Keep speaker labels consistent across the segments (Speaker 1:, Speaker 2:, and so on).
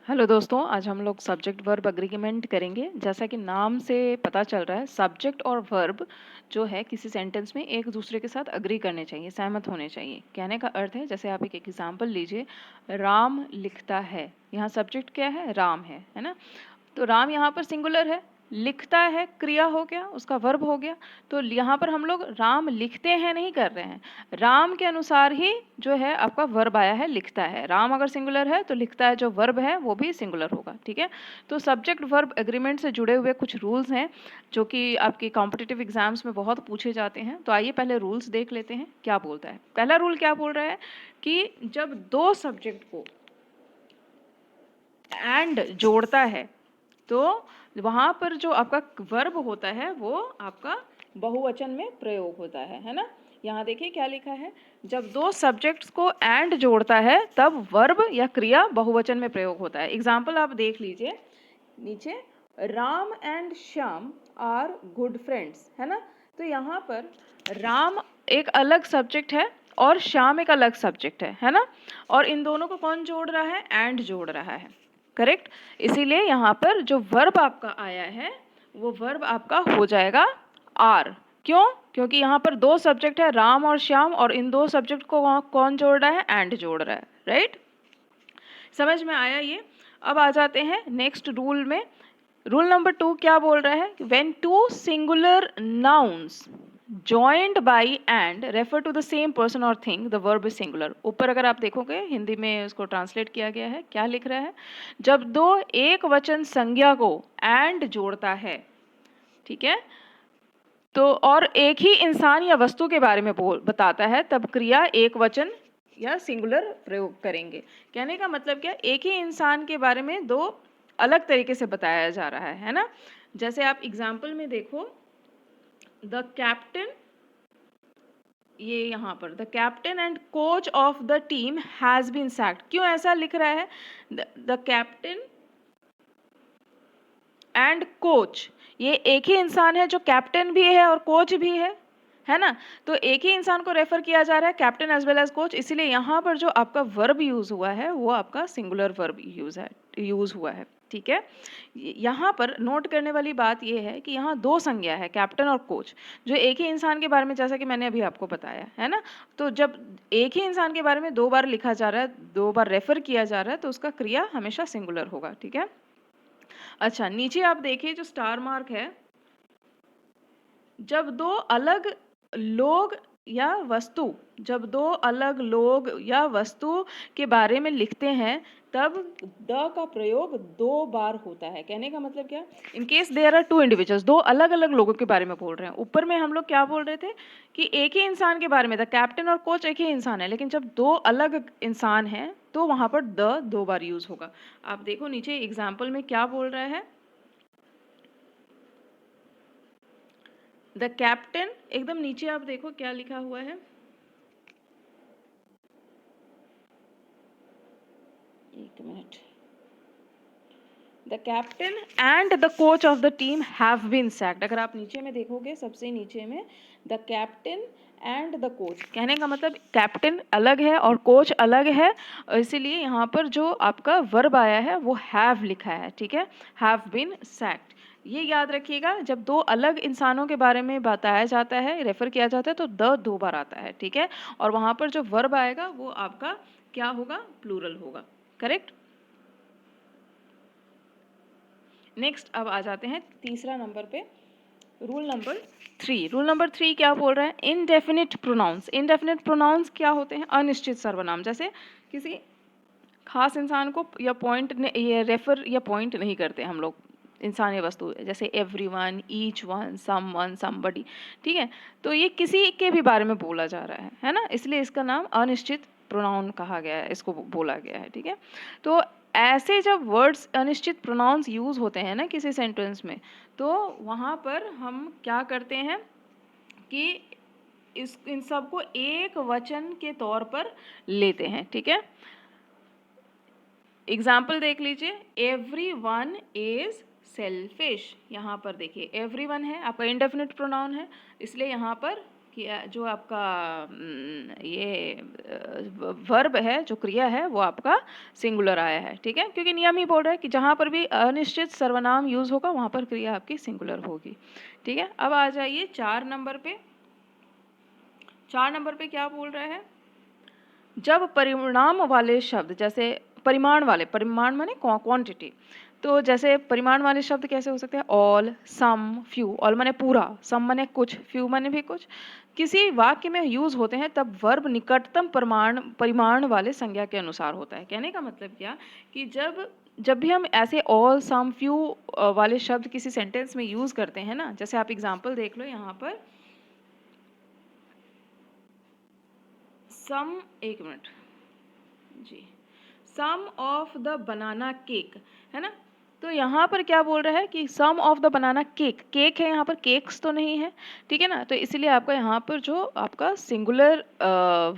Speaker 1: Hello दोस्तों, आज हम लोग सब्जेक्ट वर्ब एग्रीमेंट करेंगे। जैसा कि नाम से पता चल रहा है, सब्जेक्ट और वर्ब जो है किसी सेंटेंस में एक दूसरे के साथ अग्री करने चाहिए, सहमत होने चाहिए। कहने का अर्थ है, जैसे आप एक एग्जांपल लीजिए, राम लिखता है। यहाँ सब्जेक्ट क्या है? राम है ना। तो राम यहाँ पर सिंगुलर है, लिखता है क्रिया हो गया, उसका वर्ब हो गया। तो यहाँ पर हम लोग राम लिखते हैं नहीं कर रहे हैं, राम के अनुसार ही जो है आपका वर्ब आया है, लिखता है। राम अगर सिंगुलर है तो लिखता है जो वर्ब है वो भी सिंगुलर होगा। ठीक है, तो सब्जेक्ट वर्ब एग्रीमेंट से जुड़े हुए कुछ रूल्स हैं जो कि आपके कॉम्पिटिटिव एग्जाम्स में बहुत पूछे जाते हैं। तो आइए पहले रूल्स देख लेते हैं क्या बोलता है। पहला रूल क्या बोल रहा है कि जब दो सब्जेक्ट को एंड जोड़ता है तो वहां पर जो आपका वर्ब होता है वो आपका बहुवचन में प्रयोग होता है ना। यहाँ देखिए क्या लिखा है, जब दो सब्जेक्ट्स को एंड जोड़ता है तब वर्ब या क्रिया बहुवचन में प्रयोग होता है। एग्जाम्पल आप देख लीजिए नीचे, Ram and Shyam are good friends, है ना। तो यहाँ पर राम एक अलग सब्जेक्ट है और श्याम एक अलग सब्जेक्ट है ना। और इन दोनों को कौन जोड़ रहा है? एंड जोड़ रहा है, करेक्ट। इसीलिए यहाँ पर जो वर्ब आपका आया है वो वर्ब आपका हो जाएगा आर। क्यों? क्योंकि यहाँ पर दो सब्जेक्ट है, राम और श्याम, और इन दो सब्जेक्ट को कौन जोड़ रहा है? एंड जोड़ रहा है, राइट। समझ में आया ये? अब आ जाते हैं नेक्स्ट रूल में। रूल नंबर 2 क्या बोल रहा है? When two singular nouns joined by and refer to the same person or thing, the verb is singular। ऊपर अगर आप देखोगे हिंदी में उसको ट्रांसलेट किया गया है, क्या लिख रहा है? जब दो एक वचन संज्ञा को and जोड़ता है, ठीक है, तो और एक ही इंसान या वस्तु के बारे में बताता है, तब क्रिया एक वचन या सिंगुलर प्रयोग करेंगे। कहने का मतलब क्या? एक ही इंसान के बारे में दो अलग तरीके से बताया जा रहा है ना। जैसे आप एग्जाम्पल में देखो, द कैप्टन, ये यहाँ पर the captain and coach of the team has been sacked. क्यों ऐसा लिख रहा है? द कैप्टन एंड कोच, ये एक ही इंसान है जो कैप्टन भी है और कोच भी है ना। तो एक ही इंसान को रेफर किया जा रहा है, captain as well as coach. इसीलिए यहाँ पर जो आपका वर्ब यूज हुआ है वो आपका सिंगुलर वर्ब यूज हुआ है। ठीक है, यहाँ पर नोट करने वाली बात यह है कि यहाँ दो संज्ञा है, कैप्टन और कोच, जो एक ही इंसान के बारे में, जैसा कि मैंने अभी आपको बताया है ना। तो जब एक ही इंसान के बारे में दो बार लिखा जा रहा है, दो बार रेफर किया जा रहा है, तो उसका क्रिया हमेशा सिंगुलर होगा। ठीक है, अच्छा नीचे आप देखिए जो स्टार मार्क है, जब दो अलग लोग या वस्तु, जब दो अलग लोग या वस्तु के बारे में लिखते हैं तब द का प्रयोग दो बार होता है। कहने का मतलब क्या? In case there are two individuals, दो अलग अलग लोगों के बारे में बोल रहे हैं। ऊपर में हम लोग क्या बोल रहे थे कि एक ही इंसान के बारे में, द कैप्टन और कोच एक ही इंसान है, लेकिन जब दो अलग इंसान हैं तो वहां पर द दो बार यूज होगा। आप देखो नीचे एग्जाम्पल में क्या बोल रहा है, द कैप्टन, एकदम नीचे आप देखो क्या लिखा हुआ है, एक minute, the captain and the coach of the team have been sacked. अगर आप नीचे में देखोगे, सबसे नीचे में the captain and the coach, कहने का मतलब कैप्टन अलग है और कोच अलग है, इसीलिए यहाँ पर जो आपका वर्ब आया है वो हैव लिखा है। ठीक है, हैव बीन सैक्ड। ये याद रखिएगा, जब दो अलग इंसानों के बारे में बताया जाता है, रेफर किया जाता है, तो द दो बार आता है। ठीक है, और वहाँ पर जो वर्ब आएगा वो आपका क्या होगा? प्लूरल होगा, करेक्ट। नेक्स्ट अब आ जाते हैं तीसरा नंबर पे, रूल नंबर 3। रूल नंबर 3 क्या बोल रहा है? Indefinite pronounce. इनडेफिनिट प्रोनाउंस क्या होते हैं? अनिश्चित सर्वनाम। जैसे किसी खास इंसान को या पॉइंट ये रेफर या पॉइंट नहीं करते हम लोग, इंसान या वस्तु, जैसे everyone, each one, someone, somebody. ठीक है, तो ये किसी के भी बारे में बोला जा रहा है ना, इसलिए इसका नाम अनिश्चित प्रोनाउन कहा गया है, इसको बोला गया है। ठीक है, तो ऐसे जब वर्ड्स अनिश्चित प्रोनाउंस यूज होते हैं ना किसी सेंटेंस में, तो वहाँ पर हम क्या करते हैं कि इन सबको एक वचन के तौर पर लेते हैं। ठीक है, एग्जाम्पल देख लीजिए, एवरीवन इज सेल्फिश। यहाँ पर देखिए एवरीवन है, आपका इंडेफिनिट प्रोनाउन है, इसलिए यहाँ पर किया जो आपका ये वर्ब है, जो क्रिया है वो आपका सिंगुलर आया है, ठीक है, क्योंकि नियम ही बोल रहा है कि जहाँ पर भी अनिश्चित सर्वनाम यूज होगा वहाँ पर क्रिया आपकी सिंगुलर होगी, ठीक है। अब आ जाइए 4 नंबर पे। 4 नंबर पे क्या बोल रहा है, जब परिणाम वाले शब्द, जैसे परिमाण वाले, परिमाण माने क्वांटिटी, तो जैसे परिमाण वाले शब्द कैसे हो सकते हैं, ऑल, सम, फ्यू। ऑल माने पूरा, सम माने कुछ, फ्यू माने भी कुछ, किसी वाक्य में यूज होते हैं तब वर्ब निकटतम परिमाण वाले संज्ञा के अनुसार होता है। कहने का मतलब क्या कि जब भी हम ऐसे ऑल, सम, फ्यू वाले शब्द किसी सेंटेंस में यूज करते हैं ना, जैसे आप एग्जांपल देख लो यहाँ पर, सम, एक मिनट जी, some of the banana cake, है ना, तो यहाँ पर क्या बोल रहा है कि some of the banana cake, cake है यहाँ पर, केक्स तो नहीं है, ठीक है ना, तो इसलिए आपका यहाँ पर जो आपका सिंगुलर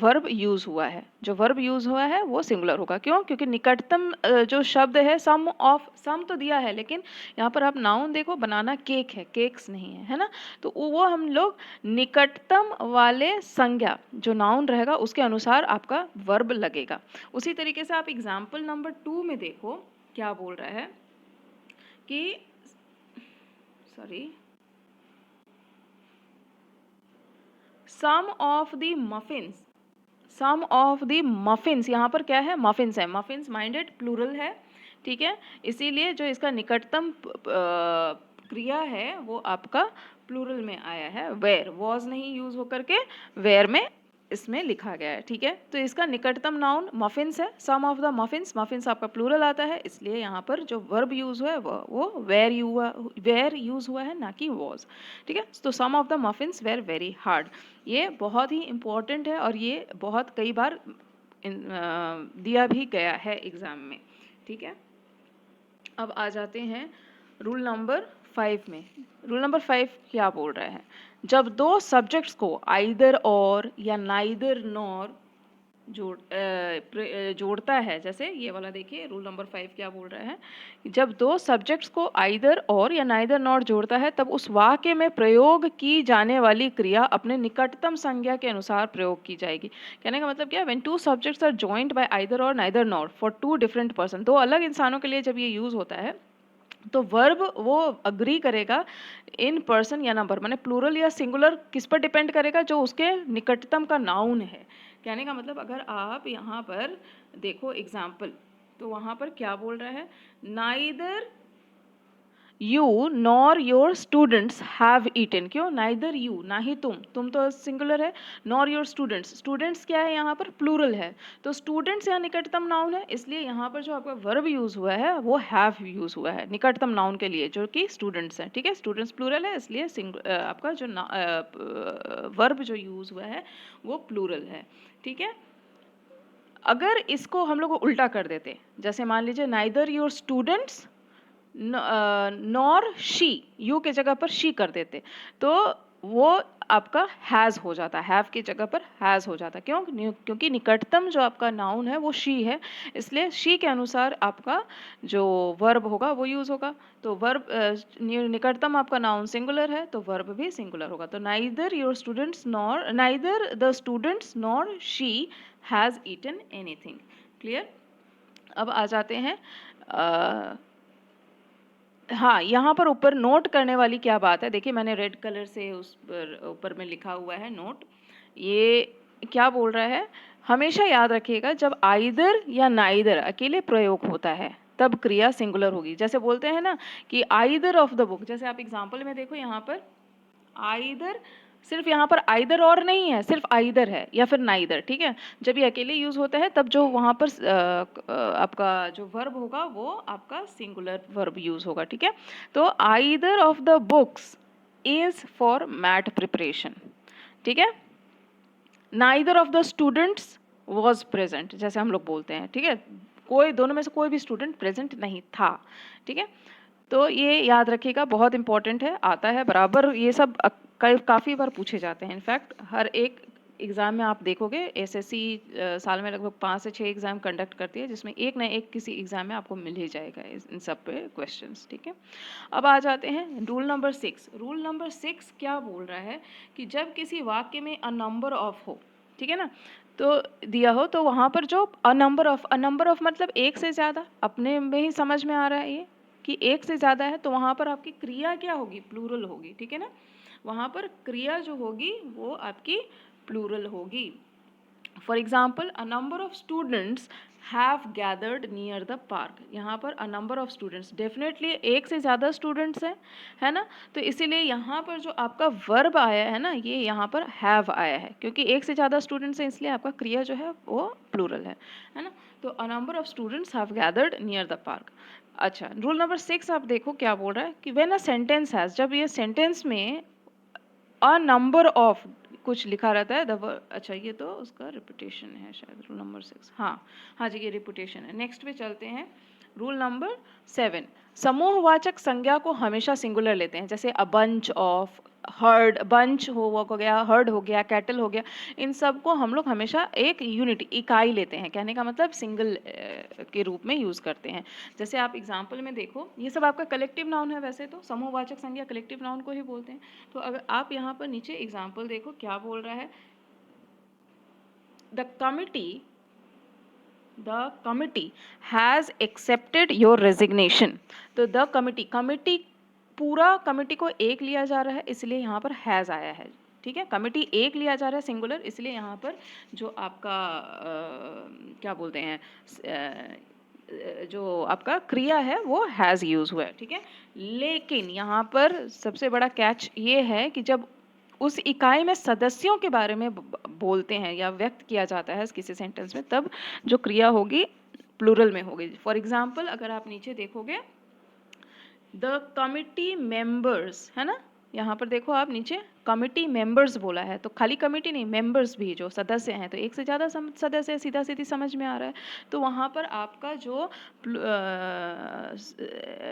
Speaker 1: वर्ब यूज हुआ है, जो वर्ब यूज हुआ है वो सिंगुलर होगा। क्यों? क्योंकि निकटतम जो शब्द है, सम ऑफ, सम तो दिया है लेकिन यहाँ पर आप नाउन देखो, बनाना केक है, केक्स नहीं है, है ना, तो वो हम लोग निकटतम वाले संज्ञा जो नाउन रहेगा उसके अनुसार आपका वर्ब लगेगा। उसी तरीके से आप एग्जाम्पल नंबर 2 में देखो क्या बोल रहा है कि some of the muffins, some of the muffins, यहाँ पर क्या है, मफिन्स है, मफिन्स माइंडेड प्लूरल है, ठीक है, इसीलिए जो इसका निकटतम क्रिया है वो आपका प्लूरल में आया है, वेयर, वॉज नहीं यूज होकर के वेयर में इसमें लिखा गया है, ठीक है। तो इसका निकटतम नाउन मफिन्स है, सम ऑफ द मफिन्स, मफिन्स आपका प्लूरल आता है, इसलिए यहाँ पर जो वर्ब यूज हुआ है वो वेयर यूज हुआ है, ना कि वॉज, ठीक है। तो some of the muffins were very hard, ये बहुत ही इम्पोर्टेंट है और ये बहुत कई बार दिया भी गया है एग्जाम में, ठीक है। अब आ जाते हैं रूल नंबर 5 में। रूल नंबर 5 क्या बोल रहा है, जब दो सब्जेक्ट्स को आइदर और या नाइदर नॉर जोड़ता है, जैसे ये वाला देखिए रूल नंबर 5 क्या बोल रहा है, जब दो सब्जेक्ट्स को आइदर और या नाइदर नॉर जोड़ता है तब उस वाक्य में प्रयोग की जाने वाली क्रिया अपने निकटतम संज्ञा के अनुसार प्रयोग की जाएगी। कहने का मतलब क्या, when two subjects are joined by either or neither nor for two different person, दो अलग इंसानों के लिए जब ये यूज होता है तो वर्ब वो अग्री करेगा इन पर्सन या नंबर, माने प्लूरल या सिंगुलर किस पर डिपेंड करेगा, जो उसके निकटतम का नाउन है। कहने का मतलब अगर आप यहाँ पर देखो एग्जाम्पल, तो वहाँ पर क्या बोल रहा है, neither you nor your students have eaten, क्यों, नाइदर यू, ना ही तुम तो सिंगुलर है, नॉर योर स्टूडेंट्स, स्टूडेंट्स क्या है यहाँ पर, प्लूरल है, तो स्टूडेंट्स यहाँ निकटतम नाउन है, इसलिए यहाँ पर जो आपका वर्ब यूज हुआ है वो हैव यूज हुआ है निकटतम नाउन के लिए, जो कि स्टूडेंट्स है, ठीक है, स्टूडेंट्स प्लूरल है, इसलिए आपका जो वर्ब जो यूज हुआ है वो प्लूरल है, ठीक है। अगर इसको हम लोग उल्टा कर देते, जैसे मान लीजिए neither your students nor she, you के जगह पर शी कर देते, तो वो आपका हैज हो जाता, हैव की जगह पर हैज हो जाता, क्यों, क्योंकि निकटतम जो आपका नाउन है वो शी है, इसलिए शी के अनुसार आपका जो वर्ब होगा वो यूज होगा। तो वर्ब निकटतम आपका नाउन सिंगुलर है तो वर्ब भी सिंगुलर होगा। तो neither your students nor, neither the students nor she has eaten anything. Clear? अब आ जाते हैं हाँ, यहाँ पर ऊपर नोट करने वाली क्या बात है, देखिए मैंने रेड कलर से उस पर ऊपर में लिखा हुआ है नोट, ये क्या बोल रहा है, हमेशा याद रखिएगा जब आइदर या नाइदर अकेले प्रयोग होता है तब क्रिया सिंगुलर होगी। जैसे बोलते हैं ना कि आइदर ऑफ द बुक, जैसे आप एग्जाम्पल में देखो यहाँ पर आइदर, सिर्फ यहाँ पर आइदर और नहीं है, सिर्फ आइदर है या फिर नाइदर, ठीक है। जब ये अकेले यूज होता है तब जो वहाँ पर आपका जो वर्ब होगा वो आपका सिंगुलर वर्ब यूज होगा, ठीक है। तो either of the books is for math preparation, ठीक है। Neither of the students was present, जैसे हम लोग बोलते हैं, ठीक है, कोई दोनों में से कोई भी स्टूडेंट प्रेजेंट नहीं था, ठीक है। तो ये याद रखिएगा, बहुत इंपॉर्टेंट है, आता है बराबर, ये सब काफ़ी बार पूछे जाते हैं, इनफैक्ट हर एक एग्ज़ाम में आप देखोगे एसएससी साल में लगभग 5 से 6 एग्ज़ाम कंडक्ट करती है, जिसमें एक ना एक किसी एग्ज़ाम में आपको मिल ही जाएगा इन सब पे क्वेश्चंस, ठीक है। अब आ जाते हैं रूल नंबर 6। रूल नंबर 6 क्या बोल रहा है कि जब किसी वाक्य में अ नंबर ऑफ हो, ठीक है ना, तो दिया हो तो वहाँ पर जो अ नंबर ऑफ मतलब एक से ज़्यादा, अपने में ही समझ में आ रहा है ये कि एक से ज़्यादा है, तो वहाँ पर आपकी क्रिया क्या होगी, प्लूरल होगी, ठीक है ना। वहाँ पर क्रिया जो होगी वो आपकी प्लूरल होगी। For example a number of students have gathered near the park, यहाँ पर a number of students, definitely एक से ज़्यादा स्टूडेंट्स हैं, है ना, तो इसीलिए यहाँ पर जो आपका वर्ब आया है ना, ये यहाँ पर हैव आया है, क्योंकि एक से ज़्यादा स्टूडेंट्स हैं, इसलिए आपका क्रिया जो है वो प्लूरल है ना। तो a number of students have gathered near the park. अच्छा, रूल नंबर 6 आप देखो क्या बोल रहा है कि व्हेन अ सेंटेंस हैज़, जब ये सेंटेंस में अ नंबर ऑफ कुछ लिखा रहता है अच्छा ये तो उसका रिपीटेशन है शायद, रूल नंबर 6, हाँ हाँ जी ये रिपीटेशन है। नेक्स्ट पे चलते हैं, रूल नंबर 7। समूहवाचक संज्ञा को हमेशा सिंगुलर लेते हैं, जैसे a bunch of, heard, bunch हो गया, हर्ड हो गया, कैटल हो गया, इन सब को हम लोग हमेशा एक यूनिट, इकाई लेते हैं, कहने का मतलब सिंगल के रूप में यूज़ करते हैं। जैसे आप एग्जाम्पल में देखो, ये सब आपका कलेक्टिव नाउन है, वैसे तो समूहवाचक संज्ञा कलेक्टिव नाउन को ही बोलते हैं। तो अगर आप यहाँ पर नीचे एग्जाम्पल देखो क्या बोल रहा है, the committee has accepted your resignation. तो द कमिटी पूरा कमिटी को एक लिया जा रहा है, इसलिए यहाँ पर हैज़ आया है, ठीक है। कमिटी एक लिया जा रहा है सिंगुलर, इसलिए यहाँ पर जो आपका क्या बोलते हैं जो आपका क्रिया है वो हैज़ यूज़ हुआ है, ठीक है। लेकिन यहाँ पर सबसे बड़ा कैच ये है कि जब उस इकाई में सदस्यों के बारे में बोलते हैं या व्यक्त किया जाता है किसी सेंटेंस में, तब जो क्रिया होगी प्लूरल में होगी। फॉर एग्जाम्पल अगर आप नीचे देखोगे, द कमिटी मेंबर्स, है ना, यहाँ पर देखो आप नीचे कमिटी मेंबर्स बोला है, तो खाली कमिटी नहीं, मेंबर्स भी जो सदस्य हैं, तो एक से ज़्यादा सदस्य, सीधा सीधी समझ में आ रहा है। तो वहाँ पर आपका जो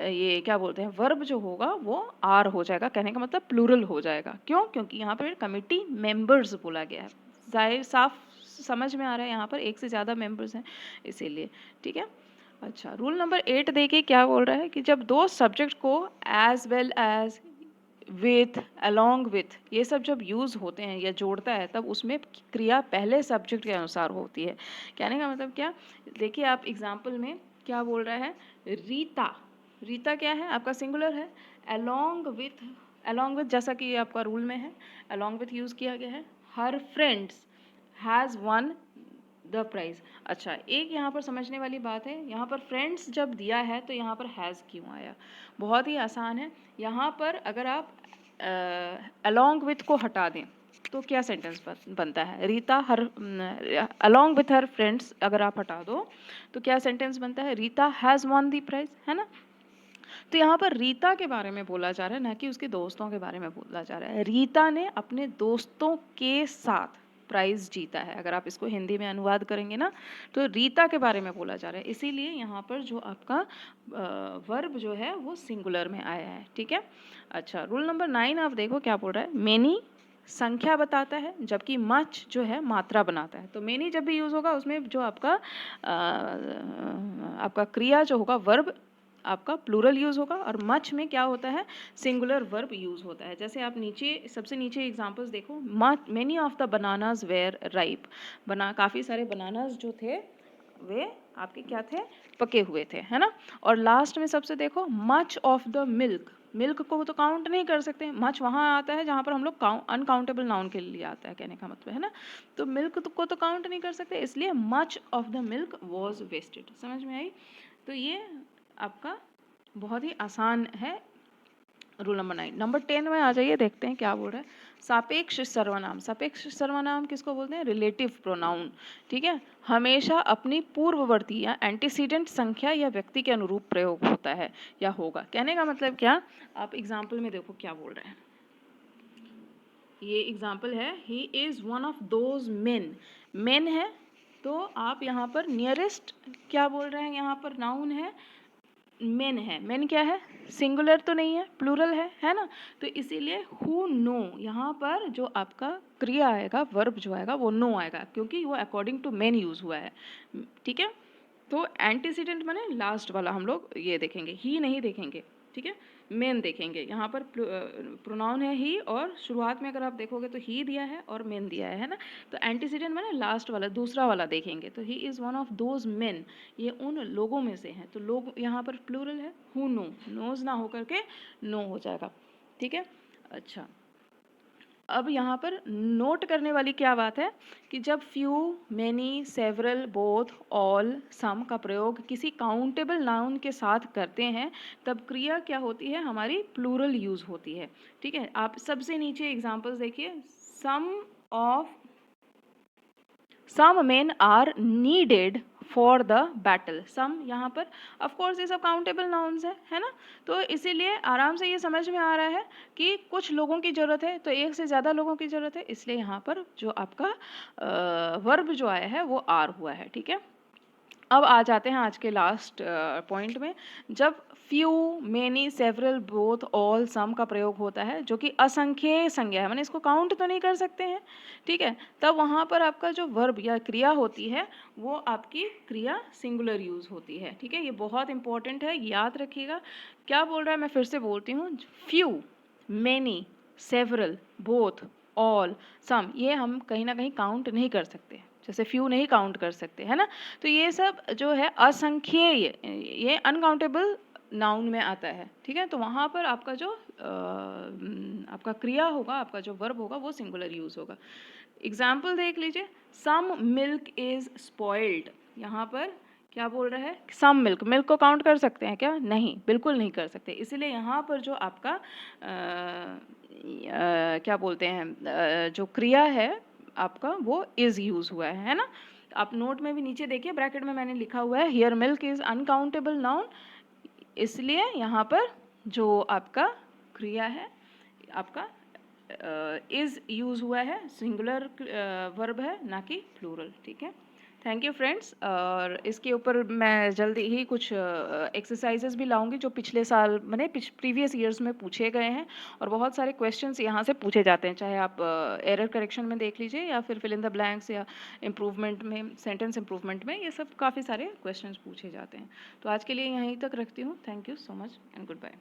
Speaker 1: ये क्या बोलते हैं वर्ब जो होगा वो आर हो जाएगा, कहने का मतलब प्लूरल हो जाएगा। क्यों? क्योंकि यहाँ पर कमिटी मेंबर्स बोला गया है, जाहिर साफ समझ में आ रहा है, यहाँ पर एक से ज़्यादा मेंबर्स हैं इसीलिए, ठीक है। अच्छा, रूल नंबर 8 देखिए क्या बोल रहा है कि जब दो सब्जेक्ट को as well as, with, along with, ये सब जब यूज़ होते हैं या जोड़ता है, तब उसमें क्रिया पहले सब्जेक्ट के अनुसार होती है। कहने का मतलब क्या, देखिए आप एग्जाम्पल में क्या बोल रहा है, रीता, रीता क्या है आपका सिंगुलर है, अलोंग विथ जैसा कि आपका रूल में है, अलोंग विथ यूज़ किया गया है। Her friends has won the prize. अच्छा, एक यहाँ पर समझने वाली बात है, यहाँ पर फ्रेंड्स जब दिया है तो यहाँ पर हैज़ क्यों आया, बहुत ही आसान है। यहाँ पर अगर आप अलोंग विथ को हटा दें तो क्या सेंटेंस बनता है, Rita her along with her friends अगर आप हटा दो तो क्या सेंटेंस बनता है, Rita has won the prize, है ना। तो यहाँ पर रीता के बारे में बोला जा रहा है, ना कि उसके दोस्तों के बारे में बोला जा रहा है। रीता ने अपने दोस्तों के साथ प्राइज जीता है, अगर आप इसको हिंदी में अनुवाद करेंगे ना, तो रीता के बारे में बोला जा रहा है, इसीलिए यहाँ पर जो आपका वर्ब जो है वो सिंगुलर में आया है, ठीक है। अच्छा, रूल नंबर 9 आप देखो क्या बोल रहा है, मेनी संख्या बताता है, जबकि मच जो है मात्रा बनाता है। तो मेनी जब भी यूज़ होगा उसमें जो आपका क्रिया जो होगा वर्ब आपका प्लूरल यूज़ होगा, और मच में क्या होता है, सिंगुलर वर्ब यूज़ होता है। जैसे आप नीचे सबसे नीचे एग्जांपल्स देखो, many of the bananas were ripe, काफ़ी सारे बनानाज जो थे वे आपके क्या थे, पके हुए थे, है ना। और लास्ट में सबसे देखो, much of the milk, milk को तो काउंट नहीं कर सकते, मच वहाँ आता है जहाँ पर हम लोग अनकाउंटेबल नाउन के लिए आता है, कहने का मतलब, है ना। तो मिल्क को तो काउंट नहीं कर सकते, इसलिए much of the milk was wasted. समझ में आई। तो ये आपका बहुत ही आसान है रूल नंबर 9। नंबर 10 में आ जाइए, देखते हैं क्या बोल रहा है, सापेक्ष सर्वनाम। सापेक्ष सर्वनाम किसको बोलते हैं, रिलेटिव प्रोनाउन, ठीक है। हमेशा अपनी पूर्ववर्ती या एंटीसीडेंट संख्या या व्यक्ति के अनुरूप प्रयोग होता है या होगा। कहने का मतलब क्या, आप एग्जाम्पल में देखो क्या बोल रहे हैं, ये एग्जाम्पल है, he is one of those main, main है, तो आप यहाँ पर नियरेस्ट क्या बोल रहे हैं, यहाँ पर नाउन है, मेन है, मेन क्या है, सिंगुलर तो नहीं है, प्लूरल है ना। तो इसीलिए हु नो, यहाँ पर जो आपका क्रिया आएगा, वर्ब जो आएगा वो नो आएगा, क्योंकि वो अकॉर्डिंग टू मेन यूज हुआ है, ठीक है। तो एंटीसीडेंट माने लास्ट वाला हम लोग ये देखेंगे, ही नहीं देखेंगे, ठीक है, मेन देखेंगे। यहाँ पर प्रोनाउन है ही, और शुरुआत में अगर आप देखोगे तो ही दिया है और मेन दिया है ना। तो एंटीसीडेंट माने लास्ट वाला, दूसरा वाला देखेंगे। तो he is one of those main, ये उन लोगों में से हैं। तो लोग यहाँ पर प्लूरल है, हु नो, नोज ना होकर के नो हो जाएगा, ठीक है। अच्छा, अब यहाँ पर नोट करने वाली क्या बात है कि जब few, many, several, both, all, some का प्रयोग किसी काउंटेबल नाउन के साथ करते हैं, तब क्रिया क्या होती है, हमारी प्लूरल यूज होती है, ठीक है। आप सबसे नीचे एग्जांपल्स देखिए, some of, some men are needed for the battle. Some यहाँ पर ऑफ कोर्स ये सब काउंटेबल नाउन्स है ना। तो इसीलिए आराम से ये समझ में आ रहा है कि कुछ लोगों की ज़रूरत है, तो एक से ज़्यादा लोगों की ज़रूरत है, इसलिए यहाँ पर जो आपका वर्ब जो आया है वो आर हुआ है, ठीक है। अब आ जाते हैं आज के लास्ट पॉइंट में। जब few, many, several, both, all, some का प्रयोग होता है, जो कि असंख्येय संज्ञा है, माने इसको काउंट तो नहीं कर सकते हैं, ठीक है, तब वहाँ पर आपका जो वर्ब या क्रिया होती है वो आपकी क्रिया सिंगुलर यूज होती है, ठीक है। ये बहुत इंपॉर्टेंट है, याद रखिएगा। क्या बोल रहा है, मैं फिर से बोलती हूँ, few, many, several, both, all, some, ये हम कहीं ना कहीं काउंट नहीं कर सकते, जैसे फ्यू नहीं काउंट कर सकते, है ना। तो ये सब जो है असंख्येय, ये अनकाउंटेबल नाउन में आता है, ठीक है। तो वहाँ पर आपका जो आपका क्रिया होगा, आपका जो वर्ब होगा वो सिंगुलर यूज होगा। एग्जाम्पल देख लीजिए, सम मिल्क इज स्पॉइल्ड। यहाँ पर क्या बोल रहा है, सम मिल्क, मिल्क को काउंट कर सकते हैं क्या, नहीं, बिल्कुल नहीं कर सकते। इसलिए यहाँ पर जो आपका क्या बोलते हैं, जो क्रिया है आपका वो इज यूज हुआ है ना। आप नोट में भी नीचे देखिए, ब्रैकेट में मैंने लिखा हुआ है, here milk is uncountable noun, इसलिए यहाँ पर जो आपका क्रिया है आपका इज यूज हुआ है, सिंगुलर वर्ब है, ना कि प्लूरल, ठीक है। Thank you friends. और इसके ऊपर मैं जल्दी ही कुछ एक्सरसाइजेस भी लाऊंगी जो पिछले साल मैंने प्रीवियस ईयर्स में पूछे गए हैं, और बहुत सारे क्वेश्चंस यहाँ से पूछे जाते हैं, चाहे आप एरर करेक्शन में देख लीजिए या फिर फिल इन द ब्लैंक्स या इम्प्रूवमेंट में, सेंटेंस इम्प्रूवमेंट में, ये सब काफ़ी सारे क्वेश्चंस पूछे जाते हैं। तो आज के लिए यहीं तक रखती हूँ। Thank you so much and good bye.